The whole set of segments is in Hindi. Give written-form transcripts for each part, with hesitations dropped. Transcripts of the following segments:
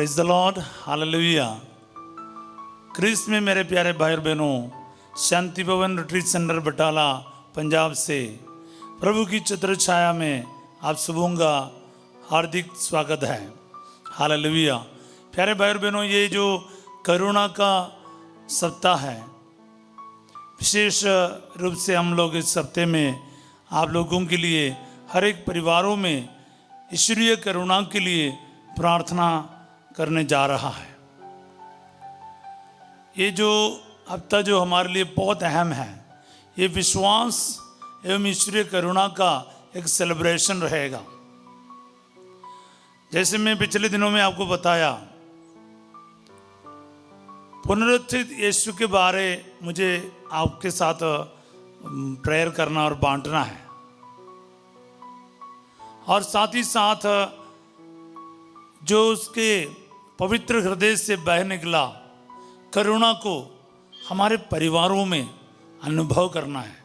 Praise the lord, hallelujah. क्रिस्त में मेरे प्यारे भाई और बहनों, शांति भवन रिट्रीट सेंटर बटाला पंजाब से प्रभु की छत्र छाया में आप सबों का हार्दिक स्वागत है। हालेलुया। प्यारे भाई और बहनों, ये जो करुणा का सप्ताह है, विशेष रूप से हम लोग इस सप्ताह में आप लोगों के लिए हर एक परिवारों में ईश्वरीय करुणा के लिए प्रार्थना करने जा रहा है। ये जो हफ्ता जो हमारे लिए बहुत अहम है, ये विश्वास एवं ईश्वरीय करुणा का एक सेलिब्रेशन रहेगा। जैसे मैं पिछले दिनों में आपको बताया, पुनरुत्थित यीशु के बारे मुझे आपके साथ प्रेयर करना और बांटना है, और साथ ही साथ जो उसके पवित्र हृदय से बह निकला करुणा को हमारे परिवारों में अनुभव करना है।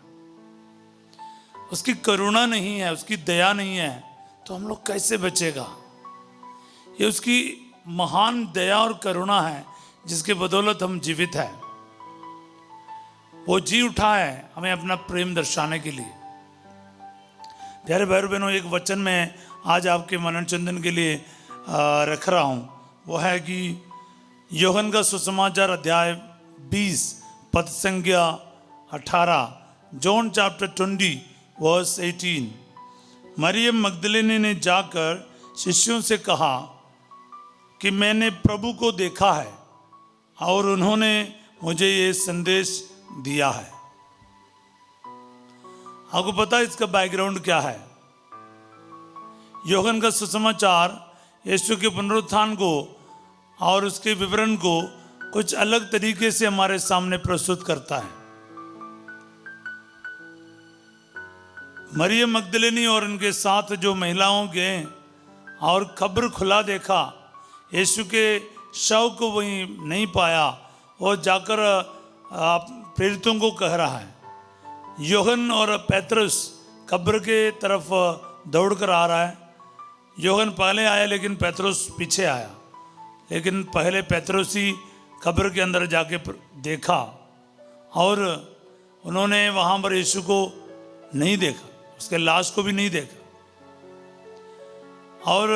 उसकी करुणा नहीं है, उसकी दया नहीं है तो हम लोग कैसे बचेगा। ये उसकी महान दया और करुणा है जिसके बदौलत हम जीवित हैं। वो जी उठा है हमें अपना प्रेम दर्शाने के लिए। प्यारे भाई बहनों, एक वचन में आज आपके मनन चिंतन के लिए रख रहा हूँ। वो है कि यूहन्ना का सुसमाचार अध्याय 20 पद संख्या 18, जॉन चैप्टर 20 वर्स 18। मरियम मगदलिनी ने जाकर शिष्यों से कहा कि मैंने प्रभु को देखा है और उन्होंने मुझे ये संदेश दिया है। आपको पता है इसका बैकग्राउंड क्या है? यूहन्ना का सुसमाचार यीशु के पुनरुत्थान को और उसके विवरण को कुछ अलग तरीके से हमारे सामने प्रस्तुत करता है। मरियम मगदलिनी और उनके साथ जो महिलाओं गए और कब्र खुला देखा, यीशु के शव को वहीं नहीं पाया, और जाकर प्रेरितों को कह रहा है। यूहन्ना और पेत्रस कब्र के तरफ दौड़ कर आ रहा है। यूहन्ना पहले आया लेकिन पेत्रस पीछे आया, लेकिन पहले पेत्रस ही कब्र के अंदर जाके देखा और उन्होंने वहाँ पर यीशु को नहीं देखा, उसके लाश को भी नहीं देखा। और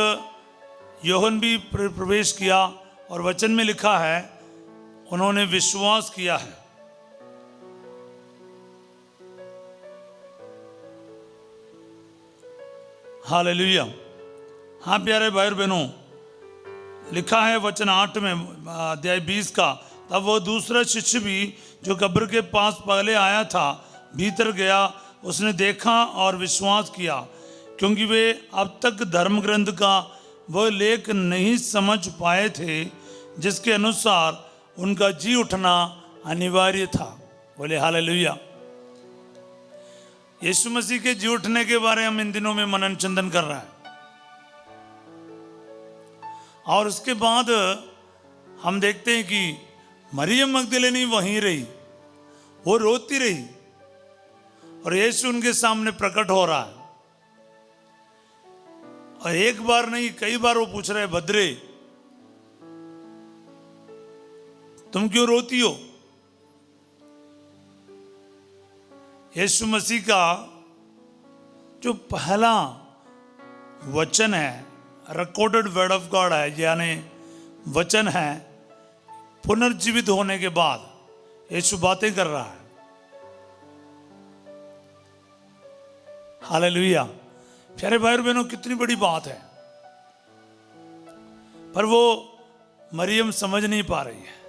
यूहन्ना भी प्रवेश किया और वचन में लिखा है उन्होंने विश्वास किया है। हालेलुया। हाँ प्यारे भाई और बहनों, लिखा है वचन 8 में अध्याय 20 का, तब वो दूसरा शिष्य भी जो कब्र के पास पहले आया था भीतर गया, उसने देखा और विश्वास किया, क्योंकि वे अब तक धर्म ग्रंथ का वह लेख नहीं समझ पाए थे जिसके अनुसार उनका जी उठना अनिवार्य था। बोले हालेलुया। यीशु मसीह के जी उठने के बारे में हम इन दिनों में मनन चिंतन कर रहे हैं, और उसके बाद हम देखते हैं कि मरियम मगदलिनी वहीं रही, वो रोती रही और यीशु उनके सामने प्रकट हो रहा है। और एक बार नहीं कई बार वो पूछ रहे, भद्रे तुम क्यों रोती हो? यीशु मसीह का जो पहला वचन है, रिकॉर्डेड वर्ड ऑफ गॉड है, यानी वचन है, पुनर्जीवित होने के बाद यीशु बातें कर रहा है। हालेलुया। प्यारे भाई और बहनों, कितनी बड़ी बात है, पर वो मरियम समझ नहीं पा रही है।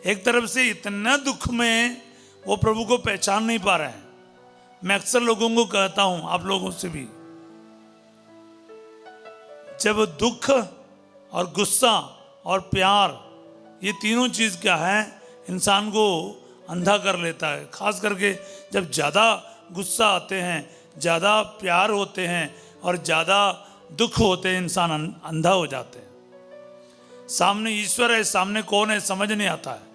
एक तरफ से इतना दुख में वो प्रभु को पहचान नहीं पा रहे हैं। मैं अक्सर लोगों को कहता हूं, आप लोगों से भी, जब दुख और गुस्सा और प्यार, ये तीनों चीज क्या है, इंसान को अंधा कर लेता है। खास करके जब ज़्यादा गुस्सा आते हैं, ज़्यादा प्यार होते हैं और ज़्यादा दुख होते हैं, इंसान अंधा हो जाते हैं। सामने ईश्वर है, सामने कौन है समझ नहीं आता है।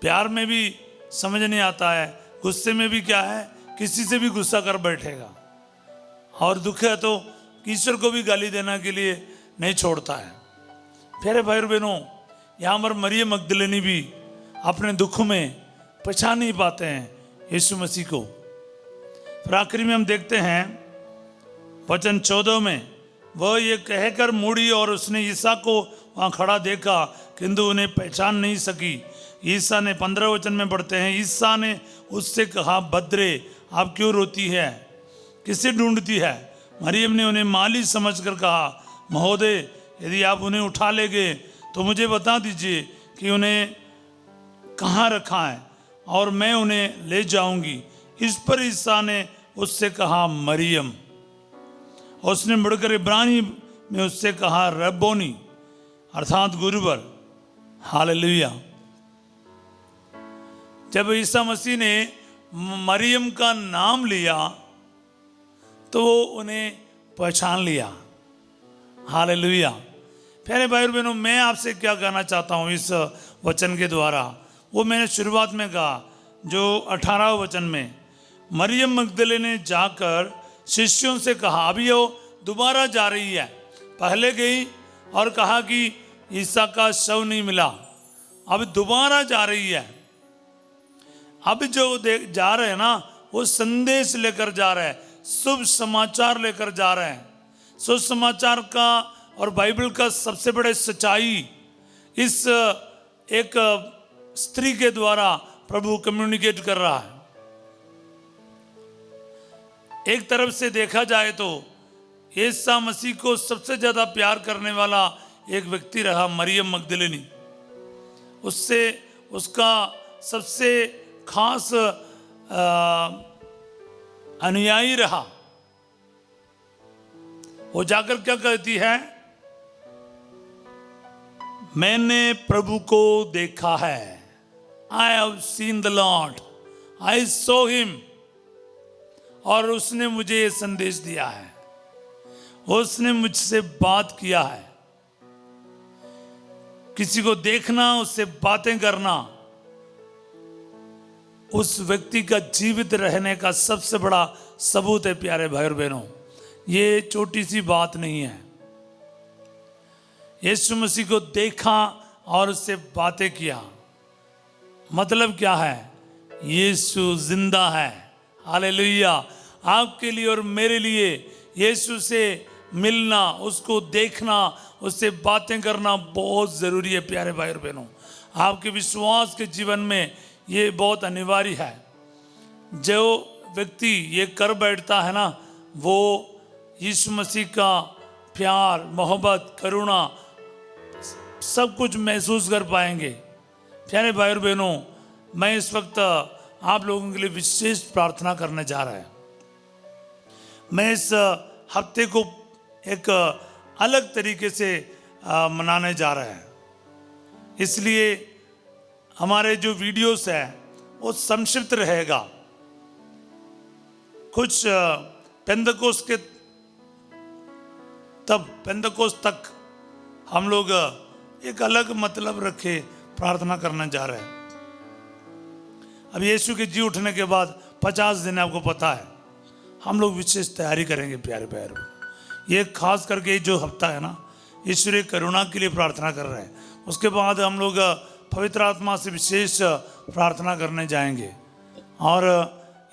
प्यार में भी समझ नहीं आता है, गुस्से में भी क्या है, किसी से भी गुस्सा कर बैठेगा, और दुख है तो ईश्वर को भी गाली देने के लिए नहीं छोड़ता है। प्यारे भाई और बहनों, यहाँ पर मरियम मगदलिनी भी अपने दुख में पहचान नहीं पाते हैं यीशु मसीह को। फिर आखिरी में हम देखते हैं वचन 14 में, वह ये कहकर मुड़ी और उसने ईसा को वहाँ खड़ा देखा किंतु उन्हें पहचान नहीं सकी। ईसा ने 15 वचन में पढ़ते हैं, ईसा ने उससे कहा, बद्रे आप क्यों रोती है, किसे ढूंढती है? मरियम ने उन्हें माली समझकर कहा, महोदय यदि आप उन्हें उठा ले गए तो मुझे बता दीजिए कि उन्हें कहाँ रखा है और मैं उन्हें ले जाऊंगी। इस पर ईसा ने उससे कहा, मरियम। और उसने मुड़कर इब्रानी में उससे कहा, रब्बोनी, अर्थात गुरुवर। हालेलुया। जब ईसा मसीह ने मरियम का नाम लिया तो वो उन्हें पहचान लिया। हालेलुया। प्यारे भाई और बहनों, मैं आपसे क्या कहना चाहता हूँ इस वचन के द्वारा, वो मैंने शुरुआत में कहा जो 18 वचन में, मरियम मगदलिनी ने जाकर शिष्यों से कहा, अभी वो दोबारा जा रही है, पहले गई और कहा कि ईसा का शव नहीं मिला, अब दोबारा जा रही है। अब जो जा रहे हैं ना, वो संदेश लेकर जा रहे हैं, शुभ समाचार लेकर जा रहे हैं। शुभ समाचार का और बाइबल का सबसे बड़े सच्चाई इस एक स्त्री के द्वारा प्रभु कम्युनिकेट कर रहा है। एक तरफ से देखा जाए तो ईसा मसीह को सबसे ज्यादा प्यार करने वाला एक व्यक्ति रहा मरियम मगदलिनी। उससे उसका सबसे खास अनुयायी रहा। वो जाकर क्या कहती है, मैंने प्रभु को देखा है, I have seen the Lord, I saw him. और उसने मुझे ये संदेश दिया है, उसने मुझसे बात किया है। किसी को देखना, उससे बातें करना, उस व्यक्ति का जीवित रहने का सबसे बड़ा सबूत है। प्यारे भाई और बहनों, ये छोटी सी बात नहीं है। यीशु मसीह को देखा और उससे बातें किया, मतलब क्या है? यीशु जिंदा है। हालेलुया। आपके लिए और मेरे लिए यीशु से मिलना, उसको देखना, उससे बातें करना बहुत ज़रूरी है। प्यारे भाई और बहनों, आपके विश्वास के जीवन में ये बहुत अनिवार्य है। जो व्यक्ति ये कर बैठता है ना, वो यीशु मसीह का प्यार, मोहब्बत, करुणा सब कुछ महसूस कर पाएंगे। प्यारे भाई और बहनों, मैं इस वक्त आप लोगों के लिए विशेष प्रार्थना करने जा रहा है। मैं इस हफ्ते को एक अलग तरीके से मनाने जा रहा है, इसलिए हमारे जो वीडियोस है वो संक्षिप्त रहेगा। कुछ पेंतकोस्त तक हम लोग एक अलग मतलब रखे प्रार्थना करने जा रहे हैं। अब यीशु के जी उठने के बाद 50 दिन आपको पता है हम लोग विशेष तैयारी करेंगे। प्यारे प्यारे, ये खास करके जो हफ्ता है ना, ईश्वरीय करुणा के लिए प्रार्थना कर रहे हैं। उसके बाद हम लोग पवित्र आत्मा से विशेष प्रार्थना करने जाएंगे। और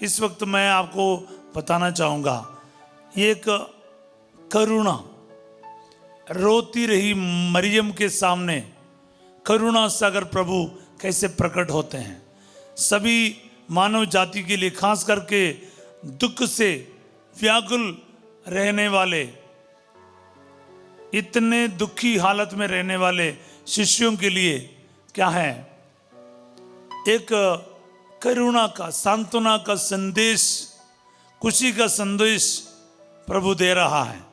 इस वक्त मैं आपको बताना चाहूँगा, ये एक करुणा, रोती रही मरियम के सामने करुणा सागर प्रभु कैसे प्रकट होते हैं। सभी मानव जाति के लिए, खास करके दुख से व्याकुल रहने वाले, इतने दुखी हालत में रहने वाले शिष्यों के लिए क्या है, एक करुणा का, सांत्वना का संदेश, खुशी का संदेश प्रभु दे रहा है।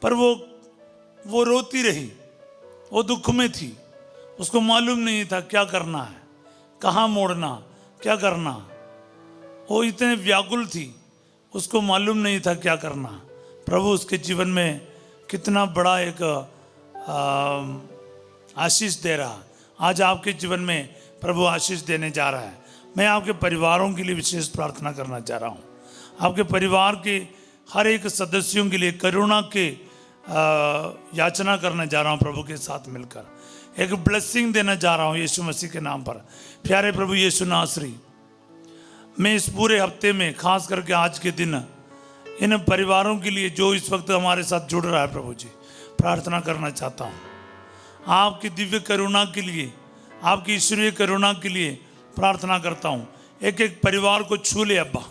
पर वो रोती रही, वो दुख में थी, उसको मालूम नहीं था क्या करना है, कहाँ मोड़ना, क्या करना। वो इतने व्याकुल थी, उसको मालूम नहीं था क्या करना। प्रभु उसके जीवन में कितना बड़ा एक आशीष दे रहा। आज आपके जीवन में प्रभु आशीष देने जा रहा है। मैं आपके परिवारों के लिए विशेष प्रार्थना करना चाह रहा हूँ। आपके परिवार के हर एक सदस्यों के लिए करुणा के याचना करने जा रहा हूँ प्रभु के साथ मिलकर, एक ब्लेसिंग देना जा रहा हूँ यीशु मसीह के नाम पर। प्यारे प्रभु यीशु नासरी, मैं इस पूरे हफ्ते में खास करके आज के दिन इन परिवारों के लिए जो इस वक्त हमारे साथ जुड़ रहा है प्रभु जी, प्रार्थना करना चाहता हूँ। आपकी दिव्य करुणा के लिए, आपकी ईश्वरीय करुणा के लिए प्रार्थना करता हूँ। एक एक परिवार को छू ले अब्बा,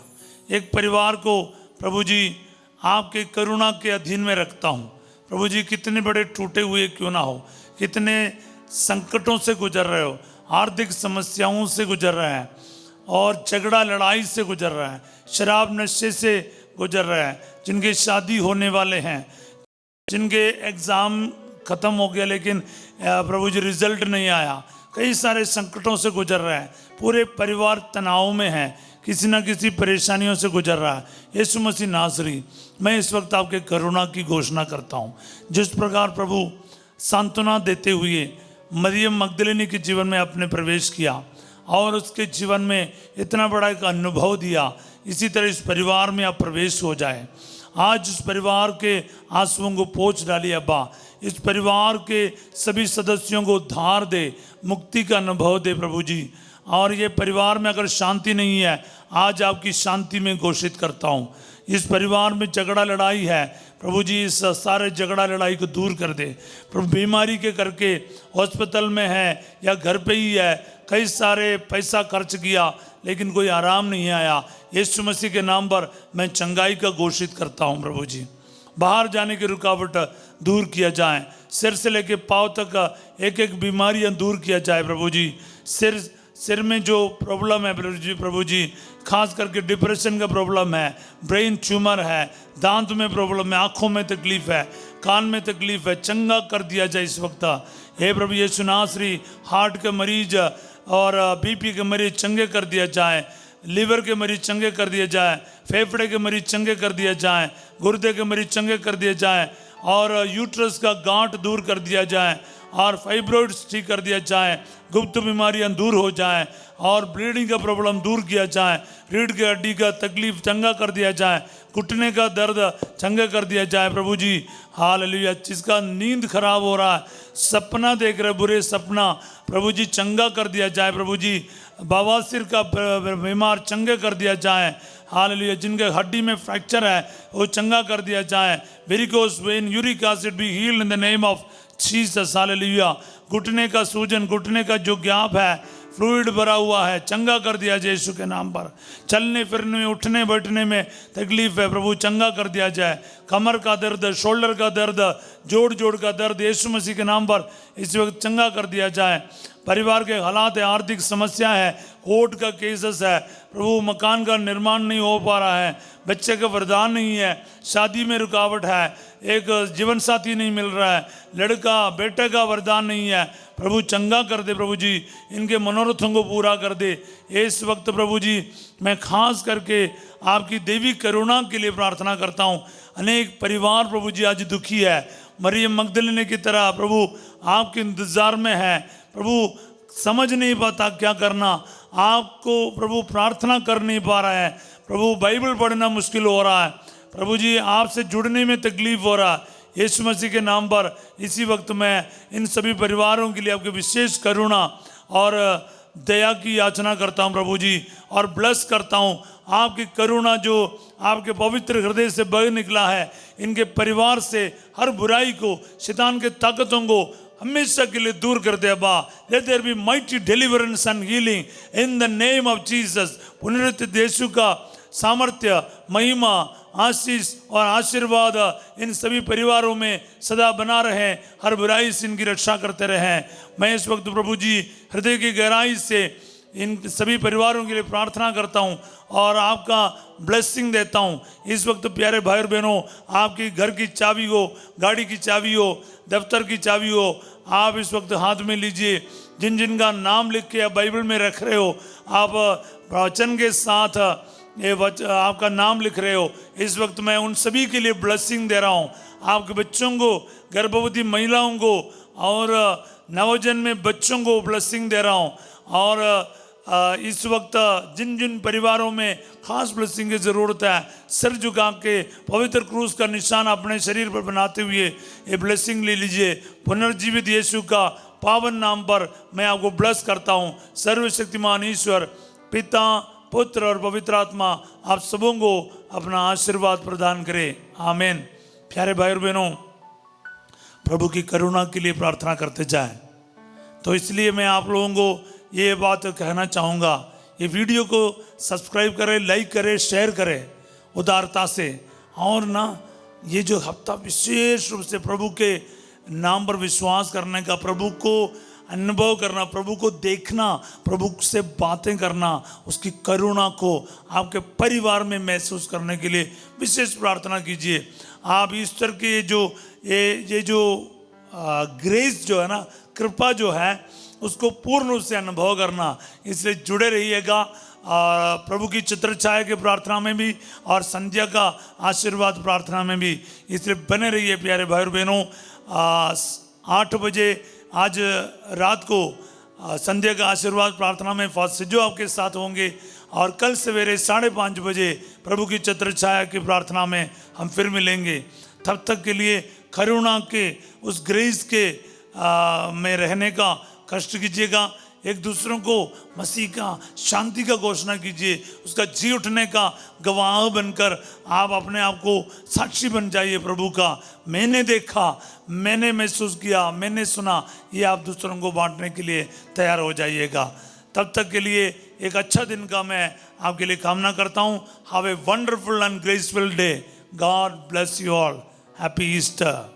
एक परिवार को प्रभु जी आपके करुणा के अधीन में रखता हूँ। प्रभु जी कितने बड़े टूटे हुए क्यों ना हो, कितने संकटों से गुजर रहे हो, आर्थिक समस्याओं से गुजर रहे हैं और झगड़ा लड़ाई से गुजर रहा है, शराब नशे से गुजर रहा है, जिनके शादी होने वाले हैं, जिनके एग्ज़ाम ख़त्म हो गया लेकिन प्रभु जी रिजल्ट नहीं आया, कई सारे संकटों से गुजर रहा है, पूरे परिवार तनाव में है, किसी ना किसी परेशानियों से गुजर रहा है। यीशु मसीह नासरी, मैं इस वक्त आपके करुणा की घोषणा करता हूँ। जिस प्रकार प्रभु सांत्वना देते हुए मरियम मगदलिनी के जीवन में आपने प्रवेश किया और उसके जीवन में इतना बड़ा एक अनुभव दिया, इसी तरह इस परिवार में आप प्रवेश हो जाए। आज इस परिवार के आंसुओं को पोंछ डालिए अब्बा, इस परिवार के सभी सदस्यों को उद्धार दे, मुक्ति का अनुभव दे प्रभु जी। और ये परिवार में अगर शांति नहीं है, आज आपकी शांति में घोषित करता हूँ। इस परिवार में झगड़ा लड़ाई है प्रभु जी, इस सारे झगड़ा लड़ाई को दूर कर दे प्रभु। बीमारी के करके हॉस्पिटल में है या घर पे ही है, कई सारे पैसा खर्च किया लेकिन कोई आराम नहीं आया, यीशु मसीह के नाम पर मैं चंगाई का घोषित करता हूँ प्रभु जी। बाहर जाने की रुकावट दूर किया जाए, सिर से लेके पाँव तक एक एक बीमारियां दूर किया जाए प्रभु जी। सिर में जो प्रॉब्लम है प्रभु जी, खास करके डिप्रेशन का प्रॉब्लम है, ब्रेन ट्यूमर है, दांत में प्रॉब्लम है, आँखों में तकलीफ है, कान में तकलीफ है, चंगा कर दिया जाए इस वक्त। हे प्रभु यीशु नासरी, हार्ट के मरीज और बीपी के मरीज चंगे कर दिया जाए, लीवर के मरीज चंगे कर दिए जाए, फेफड़े के मरीज चंगे कर दिए जाए, गुर्दे के मरीज चंगे कर दिए जाए, और यूट्रस का गांठ दूर कर दिया जाए, और फाइब्रोइड्स ठीक कर दिया जाए, गुप्त बीमारियां दूर हो जाए, और ब्लीडिंग का प्रॉब्लम दूर किया जाए, रीढ़ की हड्डी का तकलीफ चंगा कर दिया जाए, घुटने का दर्द चंगा कर दिया जाए प्रभु जी। हालेलुया। जिसका नींद खराब हो रहा है, सपना देख रहे बुरे सपना, प्रभु जी चंगा कर दिया जाए प्रभु जी। बवासीर का बीमार चंगे कर दिया जाए, हालेलुया। जिनके हड्डी में फ्रैक्चर है वो चंगा कर दिया जाए। Varicose when, uric acid be healed in the name of Jesus, hallelujah. घुटने का सूजन, घुटने का जो गैप है, फ्लूइड भरा हुआ है, चंगा कर दिया जाए यीशु के नाम पर। चलने फिरने में, उठने बैठने में तकलीफ है प्रभु, चंगा कर दिया जाए। कमर का दर्द, शोल्डर का दर्द, जोड़ का दर्द, यीशु मसीह के नाम पर इस वक्त चंगा कर दिया जाए। परिवार के हालात है, आर्थिक समस्या है, कोर्ट का केसेस है प्रभु, मकान का निर्माण नहीं हो पा रहा है, बच्चे का वरदान नहीं है, शादी में रुकावट है, एक जीवन साथी नहीं मिल रहा है, लड़का बेटे का वरदान नहीं है प्रभु, चंगा कर दे प्रभु जी, इनके मनोरथों को पूरा कर दे। इस वक्त प्रभु जी मैं खास करके आपकी देवी करुणा के लिए प्रार्थना करता हूँ। अनेक परिवार प्रभु जी आज दुखी है, मरियम मगदलिनी की तरह प्रभु आपके इंतजार में है प्रभु, समझ नहीं पाता क्या करना, आपको प्रभु प्रार्थना कर नहीं पा रहा है प्रभु, बाइबल पढ़ना मुश्किल हो रहा है प्रभु जी, आपसे जुड़ने में तकलीफ हो रहा है। यीशु मसीह के नाम पर इसी वक्त मैं इन सभी परिवारों के लिए आपके विशेष करुणा और दया की याचना करता हूं प्रभु जी, और ब्लेस करता हूं। आपकी करुणा जो आपके पवित्र हृदय से बह निकला है, इनके परिवार से हर बुराई को, शैतान के ताकतों को हमेशा के लिए दूर कर दे अब्बा। Let there be mighty deliverance and healing in the name of Jesus. पुनरुत्थित यीशु का सामर्थ्य, महिमा, आशीष और आशीर्वाद इन सभी परिवारों में सदा बना रहे, हर बुराई से इनकी रक्षा करते रहें। मैं इस वक्त प्रभु जी हृदय की गहराई से इन सभी परिवारों के लिए प्रार्थना करता हूं और आपका ब्लेसिंग देता हूं। इस वक्त प्यारे भाई और बहनों, आपकी घर की चाबी हो, गाड़ी की चाबी हो, दफ्तर की चाबी हो, आप इस वक्त हाथ में लीजिए। जिन जिन का नाम लिख के आप बाइबल में रख रहे हो, आप वचन के साथ आपका नाम लिख रहे हो, इस वक्त मैं उन सभी के लिए ब्लेसिंग दे रहा हूँ। आपके बच्चों को, गर्भवती महिलाओं को और नवजन्मे बच्चों को ब्लेसिंग दे रहा हूँ, और इस वक्त जिन जिन परिवारों में खास ब्लेसिंग की ज़रूरत है, सिर झुका के पवित्र क्रूस का निशान अपने शरीर पर बनाते हुए ये ब्लेसिंग ले लीजिए। पुनर्जीवित यीशु का पावन नाम पर मैं आपको ब्लेस करता हूँ। सर्वशक्तिमान ईश्वर पिता, पुत्र और पवित्र आत्मा आप सबों को अपना आशीर्वाद प्रदान करे। आमीन। प्यारे भाई और बहनों, प्रभु की करुणा के लिए प्रार्थना करते जाएं। तो इसलिए मैं आप लोगों को ये बात कहना चाहूँगा, ये वीडियो को सब्सक्राइब करें, लाइक करें, शेयर करें उदारता से। और ना ये जो हफ्ता विशेष रूप से प्रभु के नाम पर विश्वास करने का, प्रभु को अनुभव करना, प्रभु को देखना, प्रभु से बातें करना, उसकी करुणा को आपके परिवार में महसूस करने के लिए विशेष प्रार्थना कीजिए। आप ईस्टर के ये जो ग्रेस जो है ना, कृपा जो है, उसको पूर्ण रूप से अनुभव करना। इसलिए जुड़े रहिएगा प्रभु की चित्र छाया के प्रार्थना में भी और संध्या का आशीर्वाद प्रार्थना में भी। इसलिए बने रहिए प्यारे भाई और बहनों। 8 बजे आज रात को संध्या का आशीर्वाद प्रार्थना में फादर सिजो आपके साथ होंगे और कल सवेरे 5:30 बजे प्रभु की चित्र छाया की प्रार्थना में हम फिर मिलेंगे। तब तक के लिए करुणा के उस ग्रेस के में रहने का कष्ट कीजिएगा। एक दूसरों को मसीह का शांति का घोषणा कीजिए। उसका जी उठने का गवाह बनकर आप अपने आप को साक्षी बन जाइए प्रभु का। मैंने देखा, मैंने महसूस किया, मैंने सुना, ये आप दूसरों को बांटने के लिए तैयार हो जाइएगा। तब तक के लिए एक अच्छा दिन का मैं आपके लिए कामना करता हूँ। Have a wonderful and graceful day. God bless you all. Happy Easter.